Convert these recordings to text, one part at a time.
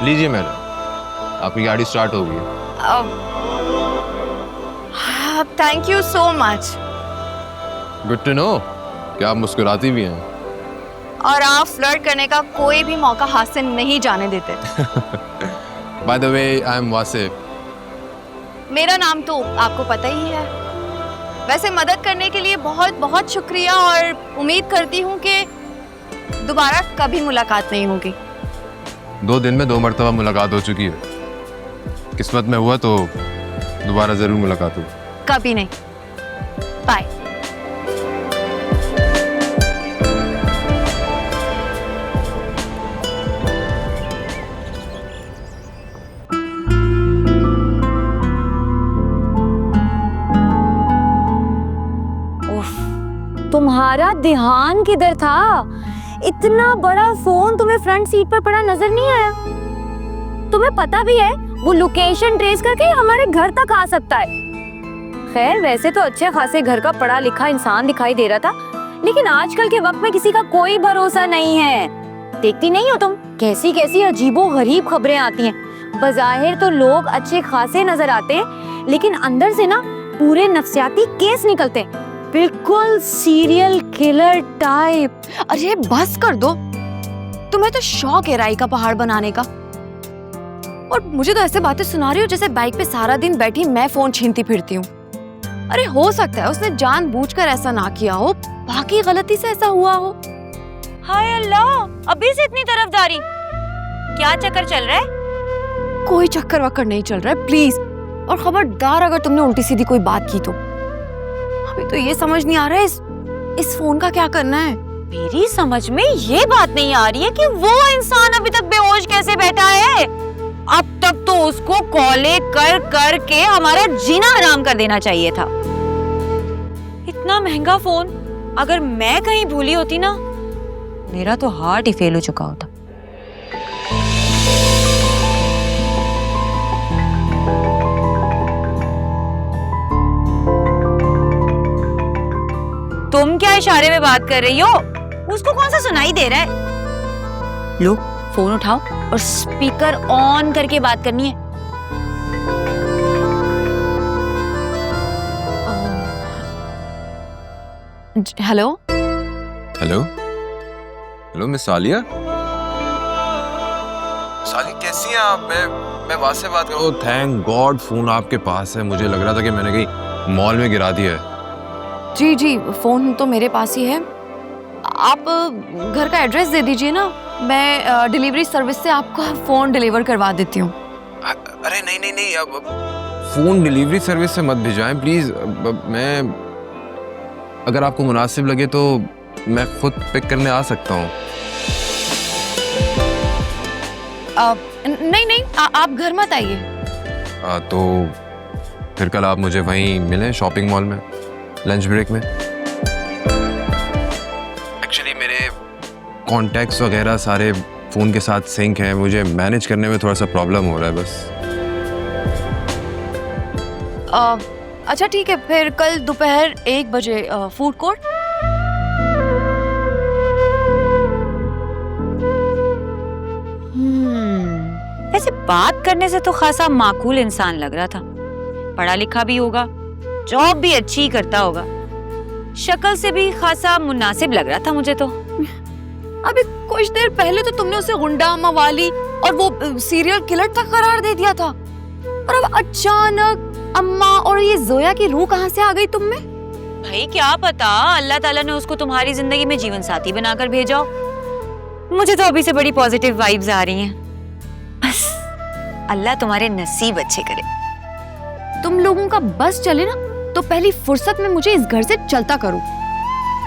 लीजिए मैडम, आपकी गाड़ी स्टार्ट हो गई। Thank you so much. Good to know कि आप मुस्कुराती भी हैं। और आप फ्लर्ट करने का कोई भी मौका हाथ से नहीं जाने देते। By the way, I am Wasif. मेरा नाम तो आपको पता ही है। वैसे मदद करने के लिए बहुत बहुत शुक्रिया और उम्मीद करती हूँ कि दोबारा कभी मुलाकात नहीं होगी। 2 दिन में 2 मरतबा मुलाकात हो चुकी है। किस्मत में हुआ तो दोबारा जरूर मुलाकात हो। कभी नहीं। बाय। तुम्हारा ध्यान किधर था? इतना बड़ा फोन तुम्हें फ्रंट सीट पर पड़ा नजर नहीं आया? तुम्हें पता भी है वो लोकेशन ट्रेस करके हमारे घर तक आ सकता है। खैर वैसे तो अच्छे खासे घर का पढ़ा लिखा इंसान दिखाई दे रहा था, लेकिन आजकल के वक्त में किसी का कोई भरोसा नहीं है। देखती नहीं हो तुम कैसी कैसी अजीबो गरीब खबरें आती हैं। बज़ाहिर तो लोग अच्छे खासे नजर आते हैं, लेकिन अंदर से ना पूरे नफ्सियाती केस निकलते हैं, बिल्कुल सीरियल किलर टाइप। अरे बस कर दो, तुम्हें तो शौक है राई का पहाड़ बनाने का, और मुझे तो ऐसे बातें सुना रही हो जैसे बाइक पे सारा दिन बैठी मैं फोन छीनती फिरती हूँ। अरे हो सकता है उसने जानबूझकर ऐसा ना किया हो, बाकी गलती से ऐसा हुआ हो। हाय अल्लाह, अभी से इतनी तरफदारी? क्या चक्कर चल रहा है? कोई चक्कर वक्कर नहीं चल रहा है, प्लीज। और खबरदार अगर तुमने उल्टी सीधी कोई बात की तो। अभी तो ये समझ नहीं आ रहा है इस फोन का क्या करना है। मेरी समझ में ये बात नहीं आ रही है कि वो इंसान अभी तक बेहोश कैसे बैठा है। अब तक तो उसको कॉले कर कर के हमारा जीना हराम कर देना चाहिए था। इतना महंगा फोन अगर मैं कहीं भूली होती ना, मेरा तो हार्ट ही फेल हो चुका होता। तुम क्या इशारे में बात कर रही हो? उसको कौन सा सुनाई दे रहा है? लो फोन उठाओ और स्पीकर ऑन करके बात करनी है। Hello hello hello miss Saliya. साली कैसी हैं आप? मैं वहां से बात कर रहा हूँ। थैंक गॉड फोन आपके पास है। मुझे लग रहा था कि मैंने कहीं मॉल में गिरा दिया है। जी जी, फोन तो मेरे पास ही है। आप घर का एड्रेस दे दीजिए ना, मैं डिलीवरी सर्विस से आपका फोन डिलीवर करवा देती हूँ। अरे नहीं नहीं नहीं, अब फोन डिलीवरी सर्विस से मत भिजवाएं प्लीज। मैं, अगर आपको मुनासिब लगे तो मैं खुद पिक करने आ सकता हूँ। नहीं नहीं, आप घर मत आइए। तो फिर कल आप मुझे वहीं मिलें शॉपिंग मॉल में लंच ब्रेक में। एक्चुअली मेरे कॉन्टैक्ट्स वगैरह सारे फ़ोन के साथ सिंक हैं, मुझे मैनेज करने में थोड़ा सा प्रॉब्लम हो रहा है बस। अच्छा ठीक है, फिर कल दोपहर 1 बजे फूड कोर्ट। वैसे बात करने से तो खासा माकूल इंसान लग रहा था, पढ़ा लिखा भी होगा, जॉब भी अच्छी ही करता होगा, शक्ल से भी खासा मुनासिब लग रहा था मुझे तो। अभी कुछ देर पहले तो तुमने उसे गुंडा, मवाली और वो सीरियल किलर तक करार दे दिया था, और अब अचानक अम्मा और ये जोया की रूह कहाँ से आ गई तुम में? भाई क्या पता, अल्लाह ताला ने उसको तुम्हारी जिंदगी में जीवन साथी बनाकर भेजा हो। मुझे तो अभी से बड़ी पॉजिटिव वाइब्स आ रही हैं। बस अल्लाह तुम्हारे नसीब अच्छे करे। तुम लोगों का बस चले ना तो पहली फुर्सत में मुझे इस घर से चलता करो,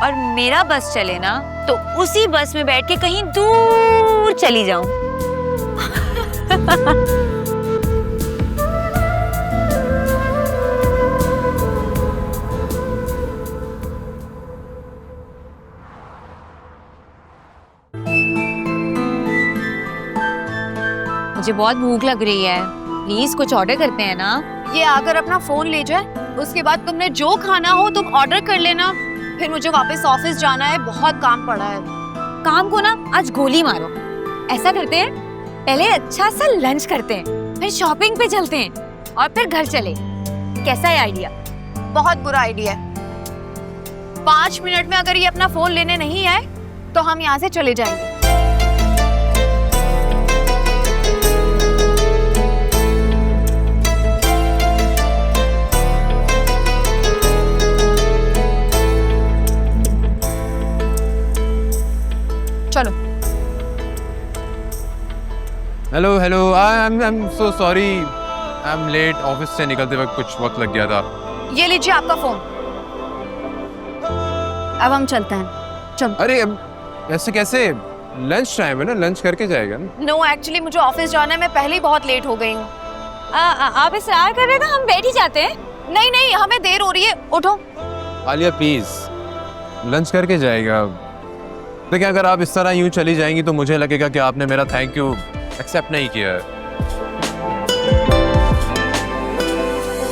और मेरा बस चले ना तो उसी बस में बैठ के कहीं दूर चली जाऊं। मुझे बहुत भूख लग रही है, प्लीज कुछ ऑर्डर करते हैं ना। ये आकर अपना फोन ले जाए, उसके बाद तुमने जो खाना हो तुम ऑर्डर कर लेना। फिर मुझे वापस ऑफिस जाना है, बहुत काम पड़ा है। काम को ना आज गोली मारो। ऐसा करते हैं, पहले अच्छा सा लंच करते हैं, फिर शॉपिंग पे चलते हैं और फिर घर चले। कैसा है आइडिया? बहुत बुरा आइडिया है। 5 मिनट में अगर ये अपना फोन लेने नहीं आए तो हम यहाँ से चले जाएंगे। चलो। Hello hello, I am so sorry, I am late. Office से निकलते वक्त कुछ वक्त लग गया था। ये लीजिए आपका फोन। अब हम चलते हैं, चलो। अरे अब ऐसे कैसे? लंच टाइम है ना, लंच करके जाएगा ना। नो एक्चुअली मुझे ऑफिस जाना है, मैं पहले ही बहुत लेट हो गई हूँ। आप इसरार कर रहे थे, हम बैठ ही जाते हैं। नहीं नहीं, हमें देर हो रही है, उठो। आलिया प्लीज, लंच करके जाएगा। देखिए अगर आप इस तरह यूं चली जाएंगी तो मुझे लगेगा कि आपने मेरा थैंक यू एक्सेप्ट नहीं किया है।